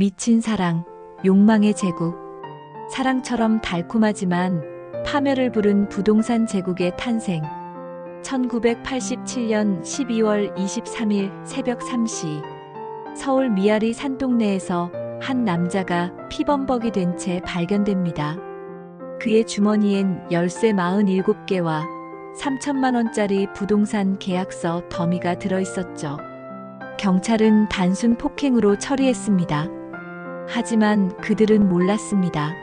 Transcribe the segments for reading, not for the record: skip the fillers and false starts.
미친 사랑, 욕망의 제국. 사랑처럼 달콤하지만 파멸을 부른 부동산 제국의 탄생. 1987년 12월 23일 새벽 3시. 서울 미아리 산동네에서 한 남자가 피범벅이 된 채 발견됩니다. 그의 주머니엔 열쇠 47개와 3천만 원짜리 부동산 계약서 더미가 들어있었죠. 경찰은 단순 폭행으로 처리했습니다. 하지만 그들은 몰랐습니다.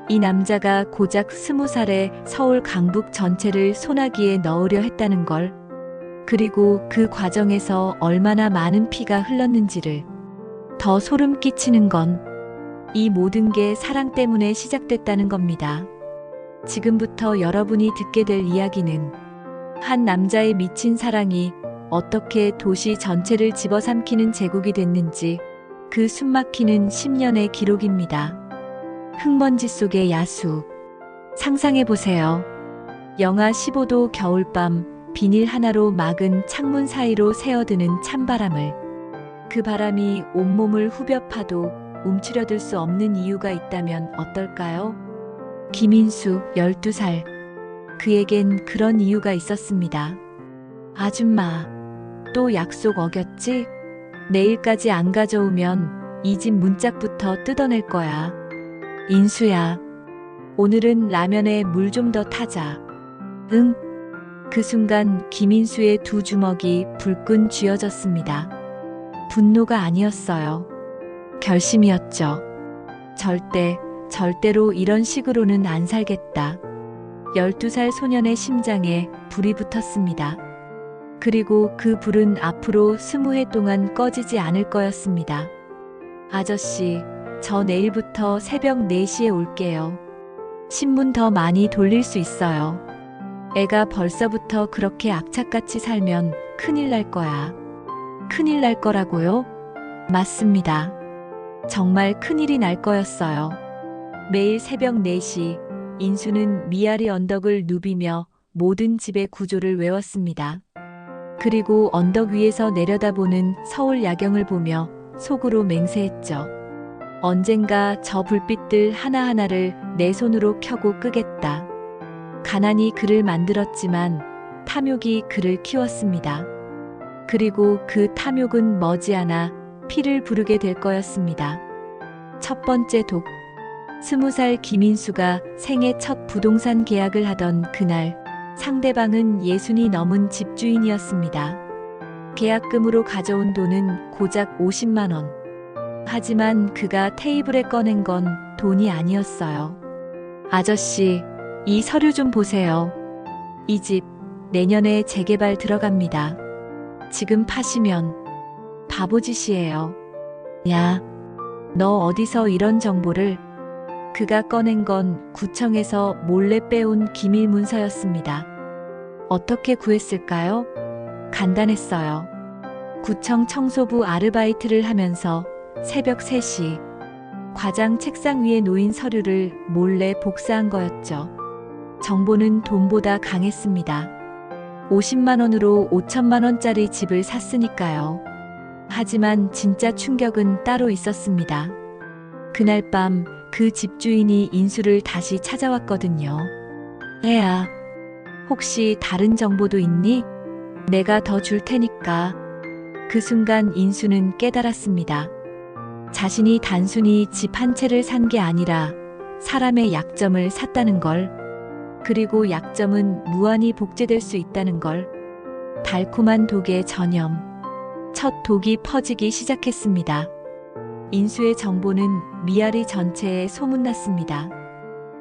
이 남자가 고작 20살에 서울 강북 전체를 소나기에 넣으려 했다는 걸, 그리고 그 과정에서 얼마나 많은 피가 흘렀는지를. 더 소름 끼치는 건 이 모든 게 사랑 때문에 시작됐다는 겁니다. 지금부터 여러분이 듣게 될 이야기는 한 남자의 미친 사랑이 어떻게 도시 전체를 집어삼키는 제국이 됐는지, 그 숨막히는 10년의 기록입니다. 흙먼지 속의 야수. 상상해보세요. 영하 15도 겨울밤, 비닐 하나로 막은 창문 사이로 새어드는 찬바람을. 그 바람이 온몸을 후벼 파도 움츠려들 수 없는 이유가 있다면 어떨까요? 김인수, 12살. 그에겐 그런 이유가 있었습니다. 아줌마, 또 약속 어겼지? 내일까지 안 가져오면 이 집 문짝부터 뜯어낼 거야. 인수야, 오늘은 라면에 물 좀 더 타자. 응? 그 순간 김인수의 두 주먹이 불끈 쥐어졌습니다. 분노가 아니었어요. 결심이었죠. 절대로 이런 식으로는 안 살겠다. 12살 소년의 심장에 불이 붙었습니다. 그리고 그 불은 앞으로 20해 동안 꺼지지 않을 거였습니다. 아저씨, 저 내일부터 새벽 4시에 올게요. 신문 더 많이 돌릴 수 있어요. 애가 벌써부터 그렇게 악착같이 살면 큰일 날 거야. 큰일 날 거라고요? 맞습니다. 정말 큰일이 날 거였어요. 매일 새벽 4시, 인수는 미아리 언덕을 누비며 모든 집의 구조를 외웠습니다. 그리고 언덕 위에서 내려다보는 서울 야경을 보며 속으로 맹세했죠. 언젠가 저 불빛들 하나하나를 내 손으로 켜고 끄겠다. 가난이 그를 만들었지만 탐욕이 그를 키웠습니다. 그리고 그 탐욕은 머지않아 피를 부르게 될 거였습니다. 첫 번째 독. 20살 김인수가 생애 첫 부동산 계약을 하던 그날, 상대방은 60이 넘은 집주인이었습니다. 계약금으로 가져온 돈은 고작 50만 원. 하지만 그가 테이블에 꺼낸 건 돈이 아니었어요. 아저씨, 이 서류 좀 보세요. 이 집 내년에 재개발 들어갑니다. 지금 파시면 바보짓이에요. 야, 너 어디서 이런 정보를? 그가 꺼낸 건 구청에서 몰래 빼온 기밀 문서였습니다. 어떻게 구했을까요? 간단했어요. 구청 청소부 아르바이트를 하면서 새벽 3시, 과장 책상 위에 놓인 서류를 몰래 복사한 거였죠. 정보는 돈보다 강했습니다. 50만 원으로 5천만 원짜리 집을 샀으니까요. 하지만 진짜 충격은 따로 있었습니다. 그날 밤 그 집주인이 인수를 다시 찾아왔거든요. 애야, 혹시 다른 정보도 있니? 내가 더 줄 테니까. 그 순간 인수는 깨달았습니다. 자신이 단순히 집 한 채를 산 게 아니라 사람의 약점을 샀다는 걸. 그리고 약점은 무한히 복제될 수 있다는 걸. 달콤한 독의 전염. 첫 독이 퍼지기 시작했습니다. 인수의 정보는 미아리 전체에 소문났습니다.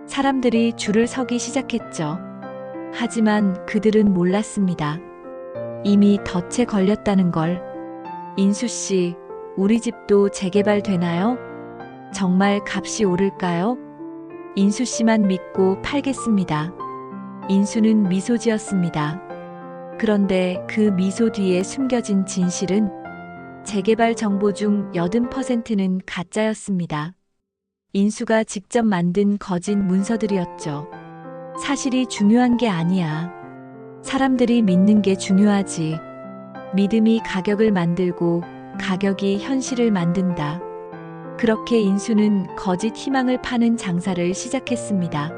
사람들이 줄을 서기 시작했죠. 하지만 그들은 몰랐습니다. 이미 덫에 걸렸다는 걸. 인수 씨, 우리 집도 재개발 되나요? 정말 값이 오를까요? 인수 씨만 믿고 팔겠습니다. 인수는 미소 지었습니다. 그런데 그 미소 뒤에 숨겨진 진실은 재개발 정보 중 80%는 가짜였습니다. 인수가 직접 만든 거짓 문서들이었죠. 사실이 중요한 게 아니야. 사람들이 믿는 게 중요하지. 믿음이 가격을 만들고 가격이 현실을 만든다. 그렇게 인수는 거짓 희망을 파는 장사를 시작했습니다.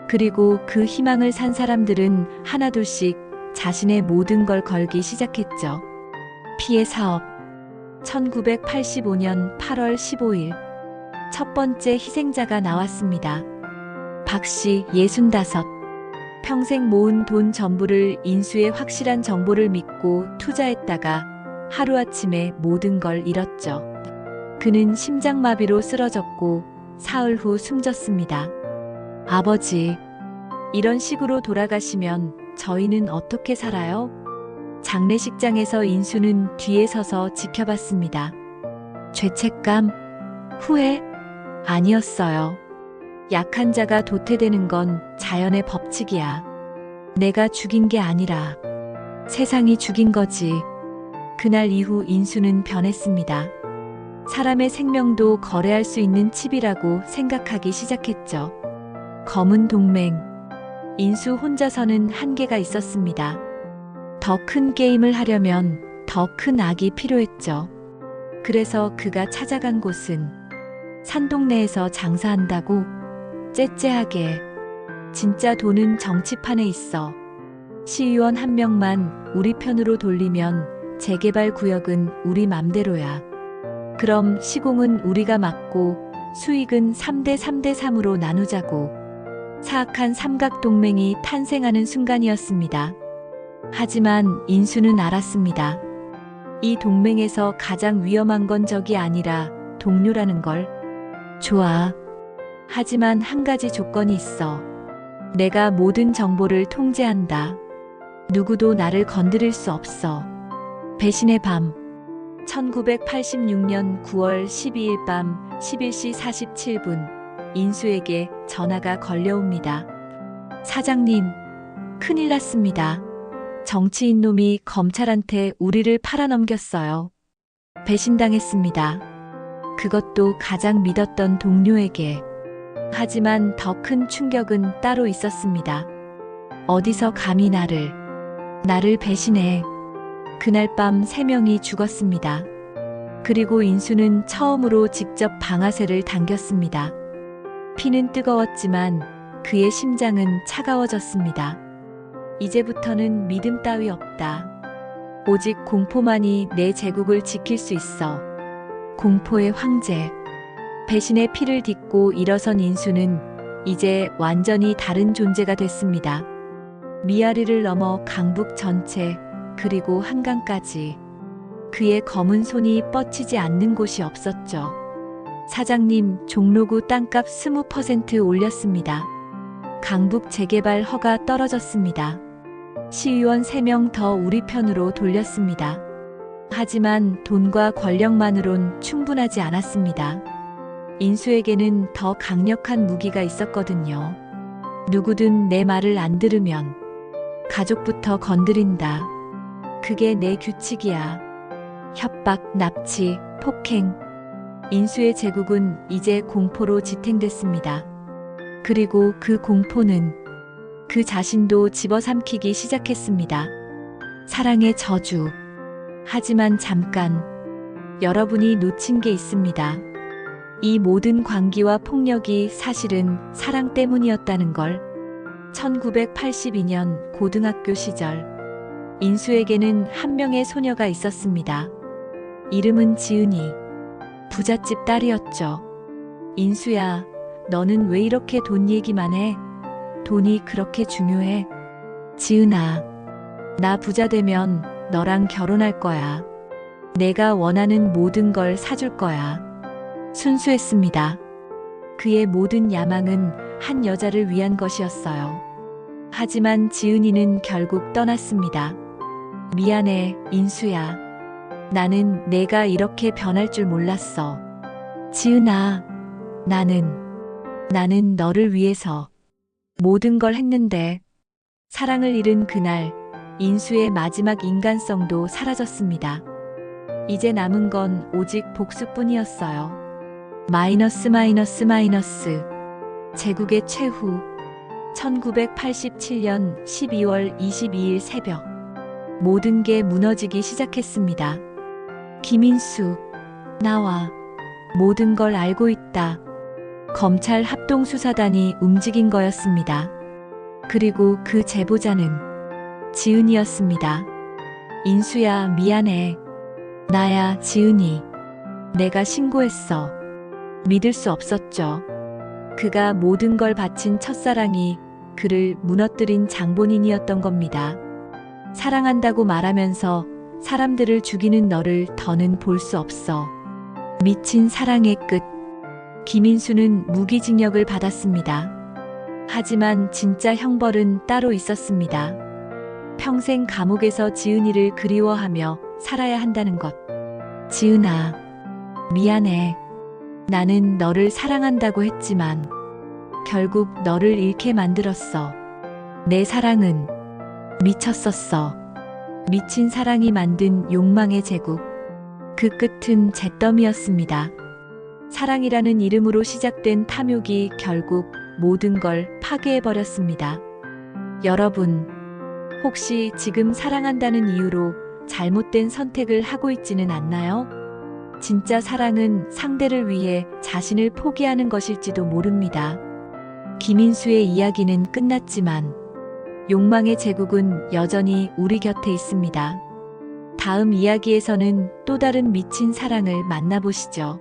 그리고 그 희망을 산 사람들은 하나둘씩 자신의 모든 걸 걸기 시작했죠. 피해 사업. 1985년 8월 15일 첫 번째 희생자가 나왔습니다. 박씨 65. 평생 모은 돈 전부를 인수의 확실한 정보를 믿고 투자했다가 하루아침에 모든 걸 잃었죠. 그는 심장마비로 쓰러졌고 사흘 후 숨졌습니다. 아버지, 이런 식으로 돌아가시면 저희는 어떻게 살아요? 장례식장에서 인수는 뒤에 서서 지켜봤습니다. 죄책감, 후회? 아니었어요. 약한 자가 도태되는 건 자연의 법칙이야. 내가 죽인 게 아니라 세상이 죽인 거지. 그날 이후 인수는 변했습니다. 사람의 생명도 거래할 수 있는 칩이라고 생각하기 시작했죠. 검은 동맹. 인수 혼자서는 한계가 있었습니다. 더 큰 게임을 하려면 더 큰 악이 필요했죠. 그래서 그가 찾아간 곳은 산동네에서 장사한다고 째째하게 진짜 돈은 정치판에 있어. 시의원 한 명만 우리 편으로 돌리면 재개발 구역은 우리 맘대로야. 그럼 시공은 우리가 맡고 수익은 3대 3대 3으로 나누자고. 사악한 삼각동맹이 탄생하는 순간이었습니다. 하지만 인수는 알았습니다. 이 동맹에서 가장 위험한 건 적이 아니라 동료라는 걸. 좋아. 하지만 한 가지 조건이 있어. 내가 모든 정보를 통제한다. 누구도 나를 건드릴 수 없어. 배신의 밤. 1986년 9월 12일 밤 11시 47분 인수에게 전화가 걸려옵니다. 사장님, 큰일 났습니다. 정치인 놈이 검찰한테 우리를 팔아넘겼어요. 배신당했습니다. 그것도 가장 믿었던 동료에게. 하지만 더 큰 충격은 따로 있었습니다. 어디서 감히 나를 배신해. 그날 밤 3명이 죽었습니다. 그리고 인수는 처음으로 직접 방아쇠를 당겼습니다. 피는 뜨거웠지만 그의 심장은 차가워졌습니다. 이제부터는 믿음 따위 없다. 오직 공포만이 내 제국을 지킬 수 있어. 공포의 황제. 배신의 피를 딛고 일어선 인수는 이제 완전히 다른 존재가 됐습니다. 미아리를 넘어 강북 전체, 그리고 한강까지 그의 검은 손이 뻗치지 않는 곳이 없었죠. 사장님, 종로구 땅값 20% 올렸습니다. 강북 재개발 허가 떨어졌습니다. 시의원 3명 더 우리 편으로 돌렸습니다. 하지만 돈과 권력만으론 충분하지 않았습니다. 인수에게는 더 강력한 무기가 있었거든요. 누구든 내 말을 안 들으면 가족부터 건드린다. 그게 내 규칙이야. 협박, 납치, 폭행. 인수의 제국은 이제 공포로 지탱됐습니다. 그리고 그 공포는 그 자신도 집어삼키기 시작했습니다. 사랑의 저주. 하지만 잠깐, 여러분이 놓친 게 있습니다. 이 모든 광기와 폭력이 사실은 사랑 때문이었다는 걸. 1982년 고등학교 시절, 인수에게는 한 명의 소녀가 있었습니다. 이름은 지은이. 부잣집 딸이었죠. 인수야, 너는 왜 이렇게 돈 얘기만 해? 돈이 그렇게 중요해? 지은아, 나 부자 되면 너랑 결혼할 거야. 내가 원하는 모든 걸 사줄 거야. 순수했습니다. 그의 모든 야망은 한 여자를 위한 것이었어요. 하지만 지은이는 결국 떠났습니다. 미안해, 인수야. 나는 내가 이렇게 변할 줄 몰랐어. 지은아, 나는 너를 위해서 모든 걸 했는데. 사랑을 잃은 그날, 인수의 마지막 인간성도 사라졌습니다. 이제 남은 건 오직 복수뿐이었어요. 마이너스. 제국의 최후. 1987년 12월 22일 새벽. 모든 게 무너지기 시작했습니다. 김인수, 나와 모든 걸 알고 있다. 검찰 합동수사단이 움직인 거였습니다. 그리고 그 제보자는 지은이었습니다. 인수야, 미안해. 나야, 지은이. 내가 신고했어. 믿을 수 없었죠. 그가 모든 걸 바친 첫사랑이 그를 무너뜨린 장본인이었던 겁니다. 사랑한다고 말하면서 사람들을 죽이는 너를 더는 볼 수 없어. 미친 사랑의 끝. 김인수는 무기징역을 받았습니다. 하지만 진짜 형벌은 따로 있었습니다. 평생 감옥에서 지은이를 그리워하며 살아야 한다는 것. 지은아, 미안해. 나는 너를 사랑한다고 했지만 결국 너를 잃게 만들었어. 내 사랑은 미쳤었어. 미친 사랑이 만든 욕망의 제국. 그 끝은 잿더미였습니다. 사랑이라는 이름으로 시작된 탐욕이 결국 모든 걸 파괴해버렸습니다. 여러분, 혹시 지금 사랑한다는 이유로 잘못된 선택을 하고 있지는 않나요? 진짜 사랑은 상대를 위해 자신을 포기하는 것일지도 모릅니다. 김인수의 이야기는 끝났지만 욕망의 제국은 여전히 우리 곁에 있습니다. 다음 이야기에서는 또 다른 미친 사랑을 만나보시죠.